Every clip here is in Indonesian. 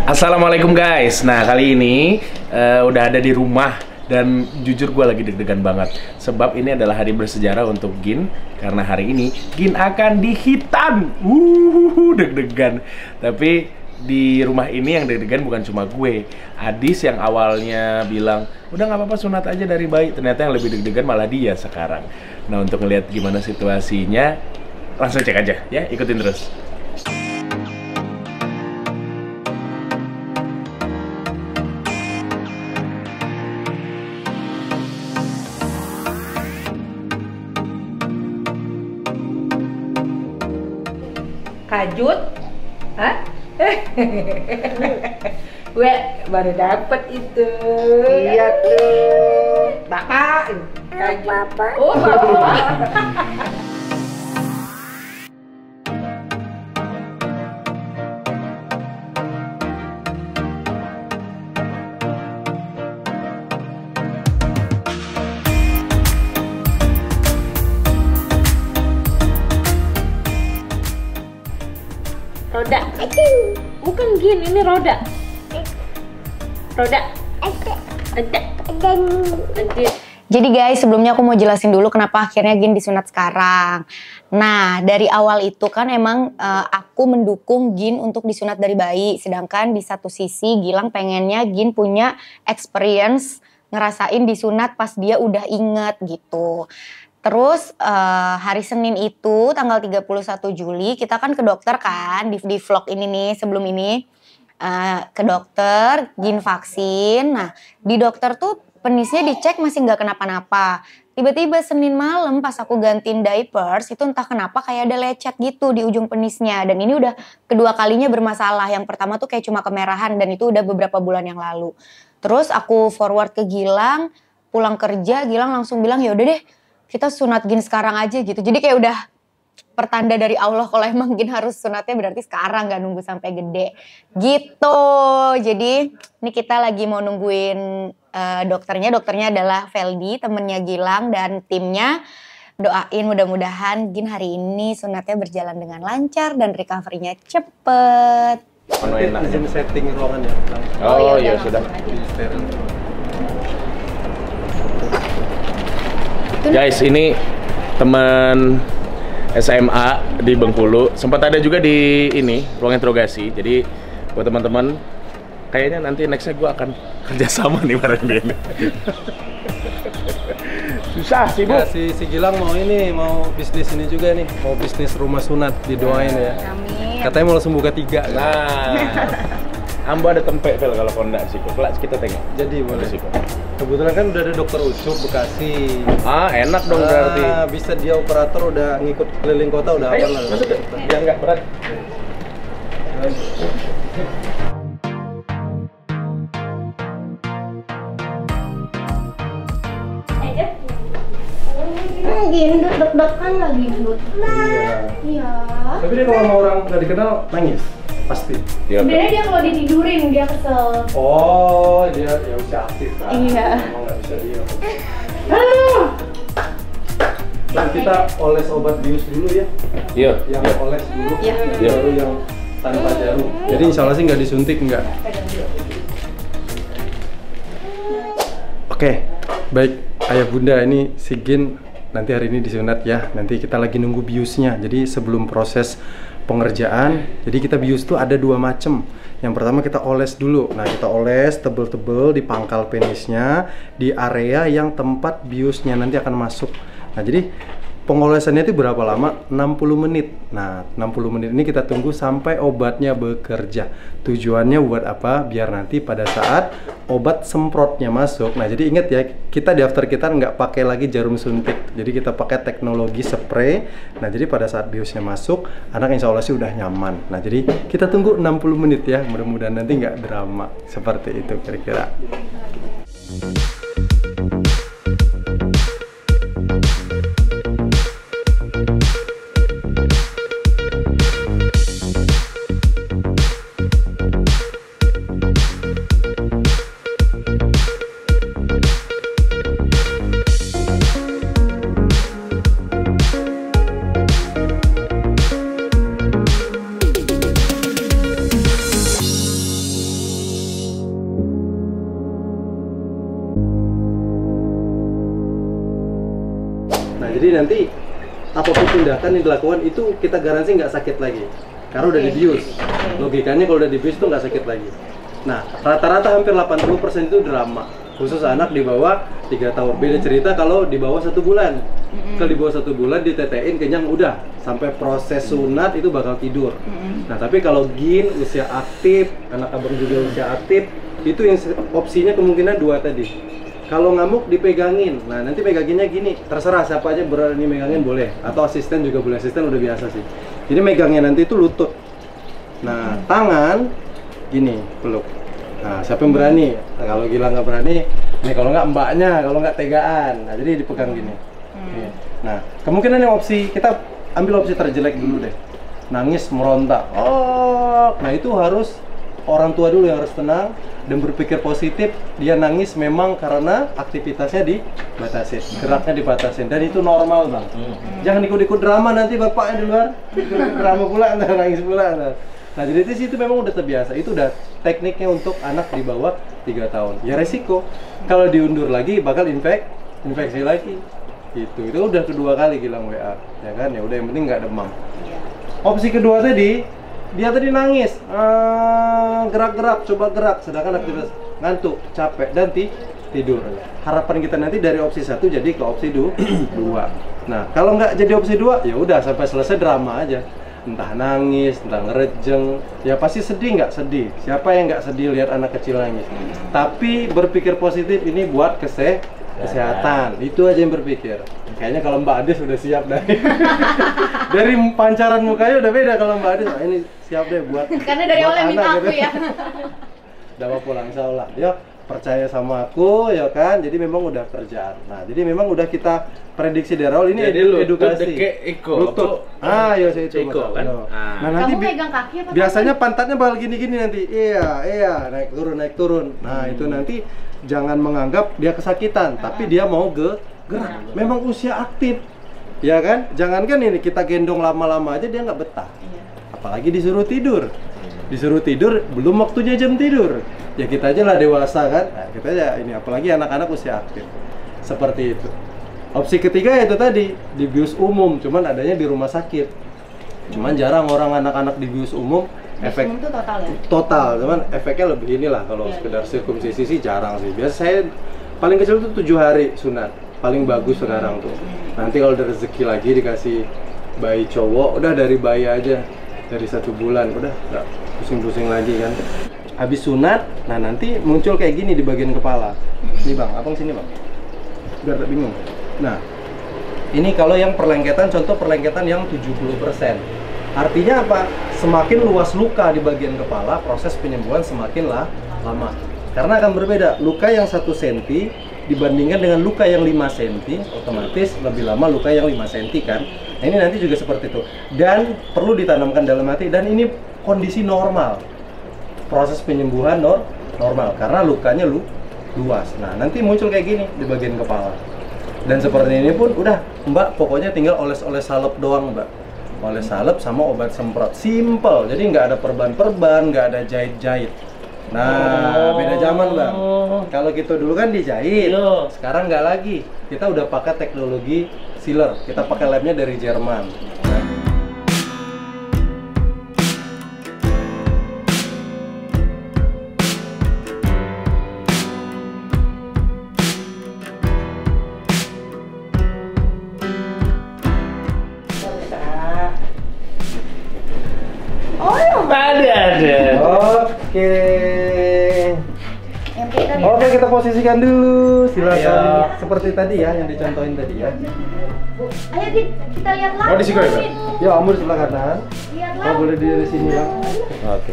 Assalamualaikum guys. Nah kali ini udah ada di rumah dan jujur gue lagi deg-degan banget sebab ini adalah hari bersejarah untuk Gin karena hari ini Gin akan dihitan. Deg-degan. Tapi di rumah ini yang deg-degan bukan cuma gue. Adis yang awalnya bilang udah nggak apa-apa sunat aja dari bayi, ternyata yang lebih deg-degan malah dia sekarang. Nah untuk ngeliat gimana situasinya langsung cek aja ya, ikutin terus. Kajut, hah? Gue baru dapet itu. Iya tuh, bapak. Bapak. Oh bapak. Roda, bukan Gin, ini roda. Roda, ada. Jadi guys, sebelumnya aku mau jelasin dulu kenapa akhirnya Gin disunat sekarang. Nah, dari awal itu kan emang aku mendukung Gin untuk disunat dari bayi. Sedangkan di satu sisi Gilang pengennya Gin punya experience ngerasain disunat pas dia udah inget gitu. Terus hari Senin itu tanggal 31 Juli kita kan ke dokter kan di vlog ini nih sebelum ini ke dokter Gin vaksin. Nah di dokter tuh penisnya dicek masih nggak kenapa-napa. Tiba-tiba Senin malam pas aku gantiin diapers itu entah kenapa kayak ada lecet gitu di ujung penisnya. Dan ini udah kedua kalinya bermasalah. Yang pertama tuh kayak cuma kemerahan dan itu udah beberapa bulan yang lalu. Terus aku forward ke Gilang, pulang kerja Gilang langsung bilang ya udah deh kita sunat Gin sekarang aja gitu. Jadi kayak udah pertanda dari Allah kalau emang Gin harus sunatnya berarti sekarang, gak nunggu sampai gede gitu. Jadi ini kita lagi mau nungguin dokternya. Dokternya adalah Veldi, temennya Gilang dan timnya. Doain mudah-mudahan Gin hari ini sunatnya berjalan dengan lancar dan recovery-nya cepet. Izin setting ruangan ya. Oh iya sudah. Guys, ini teman SMA di Bengkulu. Sempat ada juga di ini ruang interogasi. Jadi buat teman-teman, kayaknya nanti nextnya gue akan kerjasama nih bareng dia. Susah sih bu. Ya, si Gilang mau bisnis ini juga nih, mau bisnis rumah sunat, didoain ya. Amin. Katanya mau langsung buka 3. Nah, ambo ada tempe pel kalau kondak sih kok. Kelak kita tengok. Jadi boleh sih kok. Kebetulan kan udah ada dokter Ucup Bekasi. Ah enak dong berarti. Bisa dia operator udah ngikut keliling kota udah Ayo, apa lah. masuk deh. Biar nggak berat. Gin, deg-degan lagi Dut. Iya. Tapi dia kalau sama orang nggak dikenal nangis pasti. Sebenarnya dia kalau ditidurin dia kesel. Oh dia ya usia aktif kan. Iya. Emang nggak bisa diam. Aduh. Nah, kita oles obat bius dulu ya. Iya. Yang oles dulu. Iya. Baru yang tanpa jarum. Jadi insya Allah sih nggak disuntik nggak. Oke, baik ayah bunda ini si Gin nanti hari ini disunat ya. Nanti kita lagi nunggu biusnya. Jadi sebelum proses pengerjaan, jadi kita bius tuh ada 2 macam. Yang pertama kita oles dulu. Nah kita oles tebel-tebel di pangkal penisnya, di area yang tempat biusnya nanti akan masuk. Nah jadi pengolesannya itu berapa lama? 60 menit. Nah 60 menit ini kita tunggu sampai obatnya bekerja. Tujuannya buat apa? Biar nanti pada saat obat semprotnya masuk. Nah jadi ingat ya, kita di after kita nggak pakai lagi jarum suntik. Jadi kita pakai teknologi spray. Nah jadi pada saat biusnya masuk, anak insya Allah sih udah nyaman. Nah jadi kita tunggu 60 menit ya. Mudah-mudahan nanti nggak drama. Seperti itu kira-kira. nanti apapun tindakan yang dilakukan itu kita garansi nggak sakit lagi karena udah dibius. Logikanya kalau udah dibius itu nggak sakit lagi. Nah, rata-rata hampir 80% itu drama, khusus anak di bawah 3 tahun. Beda cerita kalau di bawah 1 bulan. Kalau di bawah 1 bulan ditetein kenyang udah, sampai proses sunat itu bakal tidur. Nah, tapi kalau Gin usia aktif, anak abang juga usia aktif, itu yang opsinya kemungkinan 2 tadi. Kalau ngamuk dipegangin, nah nanti peganginnya gini, terserah siapa aja berani megangin boleh, atau asisten juga boleh, asisten udah biasa sih. Jadi megangnya nanti itu lutut. Nah, tangan gini, peluk. Nah, siapa yang berani? Nah, kalau Gilang nggak berani, nih kalau nggak mbaknya, kalau nggak tegaan. Nah, jadi dipegang gini. Nih. Nah, kemungkinan yang opsi, kita ambil opsi terjelek dulu deh. Nangis, meronta. Oh, nah itu harus orang tua dulu yang harus tenang dan berpikir positif. Dia nangis memang karena aktivitasnya dibatasin, geraknya dibatasin, dan itu normal bang. Jangan ikut-ikut drama nanti bapaknya di luar drama pula, nangis pula. Nah jadi di situ memang udah terbiasa. Itu udah tekniknya untuk anak di bawah 3 tahun. Ya resiko kalau diundur lagi bakal infeksi lagi. Itu udah kedua kali Gilang WA, ya kan? Ya udah yang penting nggak demam. Opsi kedua tadi, dia tadi nangis, gerak-gerak, coba gerak, sedangkan aktivitas ngantuk, capek, dan tidur. Harapan kita nanti dari opsi 1 jadi ke opsi 2. Nah, kalau nggak jadi opsi 2, ya udah sampai selesai drama aja. Entah nangis, entah ngerejeng, ya pasti sedih nggak sedih. Siapa yang nggak sedih lihat anak kecil nangis? Tapi berpikir positif ini buat kesehatan. Itu aja yang berpikir. Kayaknya kalau Mbak Ades udah siap dari pancaran mukanya udah beda kalau Mbak Ades. Oh, ini siap deh buat. Karena dari awal yang minta aku ya. Udah mau pulang insya Allah. Yuk, percaya sama aku ya kan. Jadi memang udah kerjaan. Nah, jadi memang udah kita prediksi dari awal ini edukasi. Lutut. Ya saya itu kan. Nah, nanti Kamu pegang kaki apa? biasanya pantatnya bakal gini-gini nanti. Iya, naik turun. Nah, itu nanti jangan menganggap dia kesakitan, tapi dia mau gerak. Memang usia aktif. Ya kan? Jangankan ini kita gendong lama-lama aja dia nggak betah. Apalagi disuruh tidur. Disuruh tidur belum waktunya jam tidur. Ya kita aja lah dewasa kan. Nah, kita aja ini apalagi anak-anak usia aktif. Seperti itu. Opsi ketiga itu tadi di bius umum, cuman adanya di rumah sakit. Cuman jarang orang anak-anak di bius umum efek itu total ya? Total, cuman efeknya lebih inilah kalau sekedar sirkumsisi sih jarang sih. Biasa saya paling kecil tuh 7 hari sunat. Paling bagus sekarang tuh. Nanti kalau ada rezeki lagi dikasih bayi cowok, udah dari bayi aja. Dari 1 bulan, udah nggak pusing-pusing lagi kan. Habis sunat, nah nanti muncul kayak gini di bagian kepala. Nih bang, abang sini bang. Biar tak bingung. Nah, ini kalau yang perlengketan, contoh perlengketan yang 70%. Artinya apa? Semakin luas luka di bagian kepala, proses penyembuhan semakin lama. Karena akan berbeda. Luka yang 1 cm dibandingkan dengan luka yang 5 cm, otomatis lebih lama luka yang 5 cm kan. Nah, ini nanti juga seperti itu. Dan perlu ditanamkan dalam hati, dan ini kondisi normal. Proses penyembuhan normal, karena lukanya luas. Nah, nanti muncul kayak gini di bagian kepala. Dan seperti ini pun udah, Mbak, pokoknya tinggal oles-oles salep doang, Mbak. Oles salep sama obat semprot. Simple, jadi nggak ada perban-perban, nggak ada jahit-jahit. Nah, beda zaman bang. Kalau kita dulu kan dijahit, sekarang nggak lagi. Kita udah pakai teknologi sealer. Kita pakai lemnya dari Jerman. Ada. Oke. Oke, kita posisikan dulu. Silakan. Seperti tadi ya, yang dicontohin tadi ya. Ayo kita lihat lagi. Oh, di sini ya? Ya, Amur sebelah kanan. Lihat Oh, lagi. boleh dari sini bang. Oke.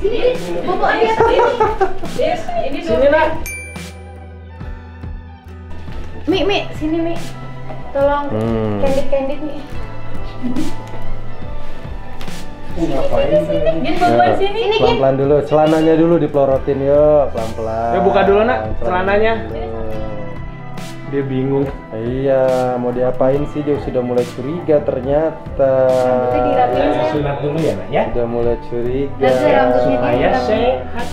Sini, Bobo lihat sini. Sini nak. Mi, sini Mi. Tolong candid Mi. Ngapain? Gin, Bobo sini. Ini Gin. Pelan-pelan dulu, celananya dulu dipelorotin yuk, pelan-pelan. Ya, buka dulu, Nak, celananya. Dulu. Dia bingung. Iya, mau diapain sih? Dia sudah mulai curiga ternyata. Rambutnya dirapiin, sayang. Sunat dulu ya, Nak ya. Sudah mulai curiga. Lihat deh rambutnya dia Supaya dirapiin. sehat.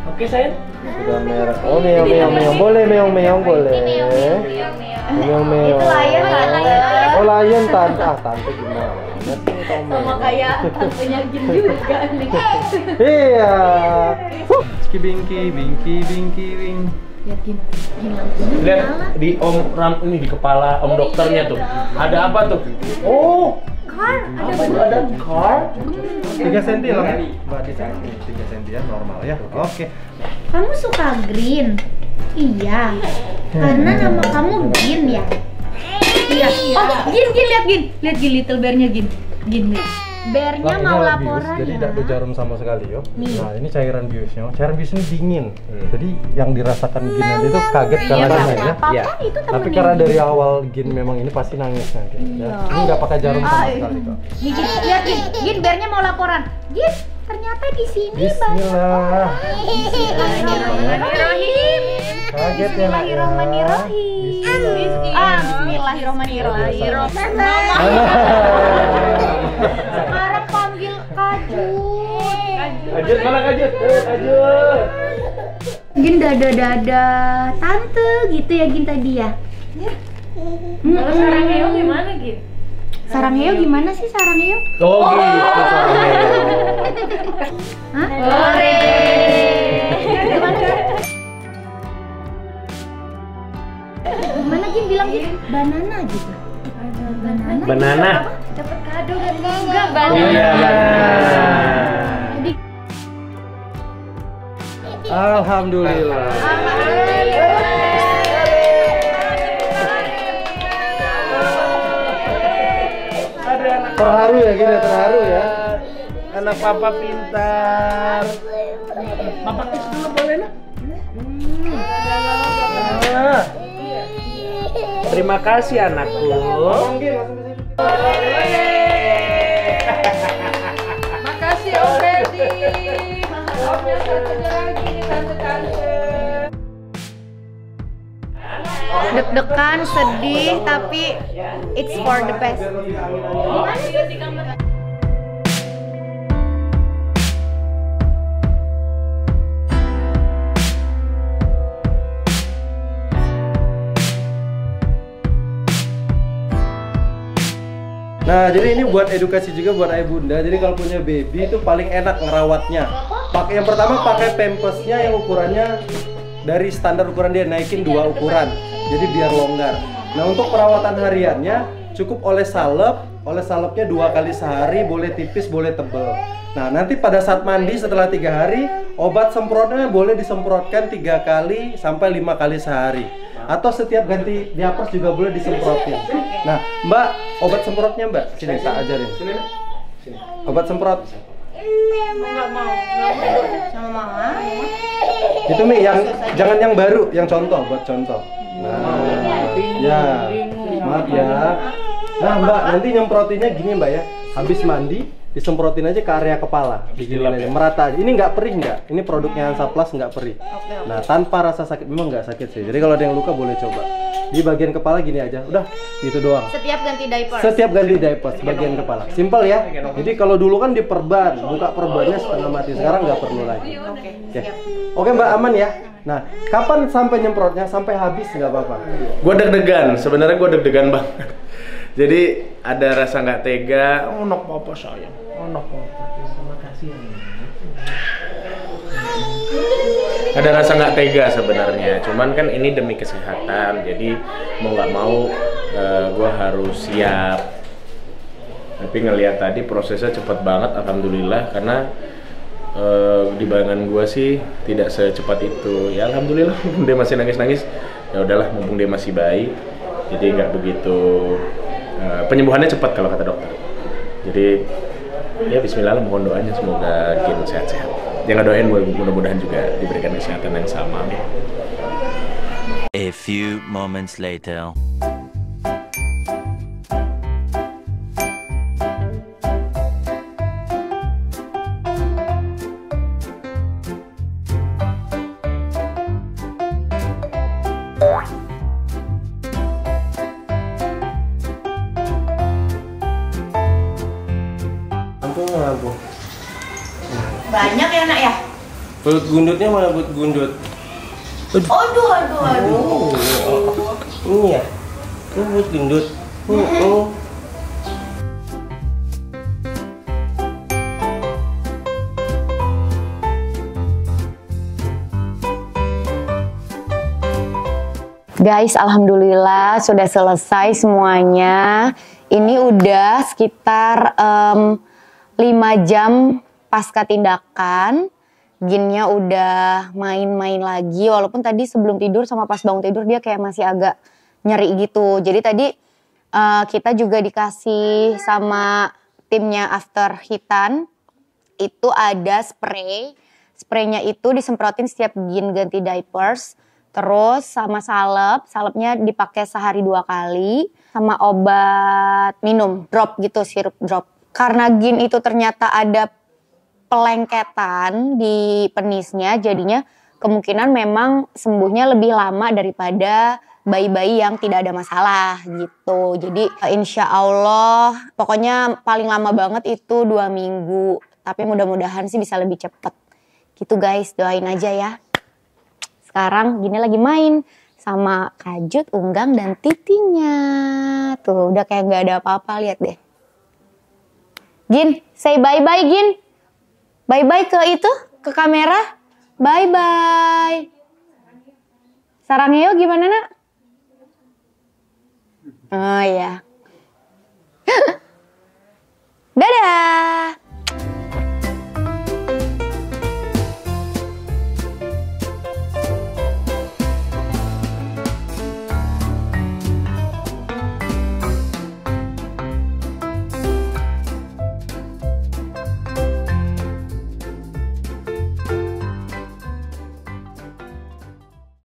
Oke, sayang. Sudah merah. Oh, meong. Boleh meong boleh. Meong. Itu layar kan? klien tante. Tante gimana? Sama kayak tantenya Gin juga nih. Iya. Binky. Lihat Gin lampunya Lihat nyala. di om ram ini di kepala om dokternya tuh. Ada apa tuh? Oh, Car, ada car. 3 cm lah Mbak di sini. 3 cm ya normal ya. Oke. Kamu suka green? Iya. Karena nama kamu Gin ya? Iya. Oh, Gin lihat Gin. Lihat Gin little bear-nya Gin. Gin lihat. Bear-nya Ini mau adalah laporan bius, jadi ya. tidak ada jarum sama sekali yo. Nih. Nah ini cairan biusnya. Cairan bius ini dingin. Jadi yang dirasakan Gin nanti itu kaget karena Iya, dingin ya. apa Iya. itu temennya. Tapi karena dari awal Gin memang ini pasti nangis nanti. Ya. Ini nggak pakai jarum sama sekali kok. Nih Gin, lihat Gin. Gin bear-nya mau laporan. Gin, ternyata di sini Bismillah. Bismillahirrahmanirrahim. Kaget ya nak ya. Bismillahirrahmanirrahim. Sekarang panggil Kajut. Kajut mana Kajut? Kajut. Gin dada tante gitu ya Gin tadi ya. Kalau sarang heo gimana, Gin? Sarang heo gimana sih sarang heo? Oh gitu. Hah? Ore. Gimana Gin? Gimana Gin bilang Gin? Banana gitu. Banana. Dapat kado dan enggak Iya. Jadi Alhamdulillah. Terharu ya gini, terharu ya. Anak papa pintar. Papa kiss dulu boleh nak? Ah. Terima kasih anakku. Makasih Om Ferdi. Omnya satu lagi nih tante-tante. deg-degan, sedih, tapi it's for the best. Nah, jadi ini buat edukasi juga buat ayah bunda. Jadi kalau punya baby itu paling enak ngerawatnya. Yang pertama pakai pampasnya yang ukurannya dari standar ukuran dia naikin 2 ukuran. Jadi biar longgar. Nah, untuk perawatan hariannya cukup oles salep. Oles salepnya 2 kali sehari, boleh tipis, boleh tebel. Nah, nanti pada saat mandi setelah 3 hari, obat semprotnya boleh disemprotkan 3 kali sampai 5 kali sehari. Atau setiap ganti diapers juga boleh disemprotin. Nah, Mbak, obat semprotnya Mbak, sini tak ajarin. Sini. Obat semprot. Enggak mau. Sama mama. Itu Mi, yang jangan yang baru, yang contoh, buat contoh. Nah, ya, maaf ya. Nah, Mbak, nanti nyemprotinnya gini Mbak ya. Habis mandi, disemprotin aja ke area kepala, digilin aja, merata aja. Ini nggak perih nggak? Ini produknya Hansaplast nggak perih. Nah, tanpa rasa sakit, memang nggak sakit sih. Jadi kalau ada yang luka boleh coba. Di bagian kepala gini aja, udah gitu doang. Setiap ganti diaper. Setiap ganti diaper bagian kepala. Simpel ya. Jadi kalau dulu kan diperban, buka perbannya setengah mati. Sekarang nggak perlu lagi. Oke. Oke Mbak, aman ya. Nah, kapan sampai nyemprotnya? Sampai habis nggak apa-apa. Gue deg-degan, sebenarnya gue deg-degan banget. Jadi ada rasa nggak tega. Oh, nok papa sayang. Oh, nok papa. Terima kasih. Ada rasa nggak tega sebenarnya. Cuman kan ini demi kesehatan. Jadi mau nggak mau gue harus siap. Tapi ngelihat tadi prosesnya cepet banget, alhamdulillah. Karena di bayangan gue sih tidak secepat itu. Ya alhamdulillah, mumpung dia masih nangis-nangis. Ya udahlah, mumpung dia masih bayi. Jadi nggak begitu penyembuhannya cepat kalau kata dokter. Jadi ya bismillah, mohon doanya semoga Gin sehat-sehat. Jangan doain mudah-mudahan juga diberikan kesehatan yang sama. A few moments later. Lampu. Banyak ya nak ya? Belut gundutnya mana belut gundut? Aduh. Ini ya. Ini belut gundut. Guys, alhamdulillah sudah selesai semuanya. Ini udah sekitar 5 jam pasca tindakan. Ginnya udah main-main lagi. Walaupun tadi sebelum tidur sama pas bangun tidur dia kayak masih agak nyeri gitu. Jadi tadi kita juga dikasih sama timnya After Hitan. Itu ada spray. Spraynya itu disemprotin setiap Gin ganti diapers. Terus sama salepnya dipakai sehari 2 kali. Sama obat minum, drop gitu, sirup drop. Karena Gin itu ternyata ada pelengketan di penisnya, jadinya kemungkinan memang sembuhnya lebih lama daripada bayi-bayi yang tidak ada masalah gitu. Jadi insya Allah, pokoknya paling lama banget itu 2 minggu. Tapi mudah-mudahan sih bisa lebih cepat. Gitu guys, doain aja ya. Sekarang Gini lagi main sama Kajut, Unggang, dan Titinya. Tuh, udah kayak gak ada apa-apa, lihat deh. Gin, say bye-bye Gin. Bye-bye ke itu, ke kamera. Bye-bye. Sarangnya gimana nak? Oh iya.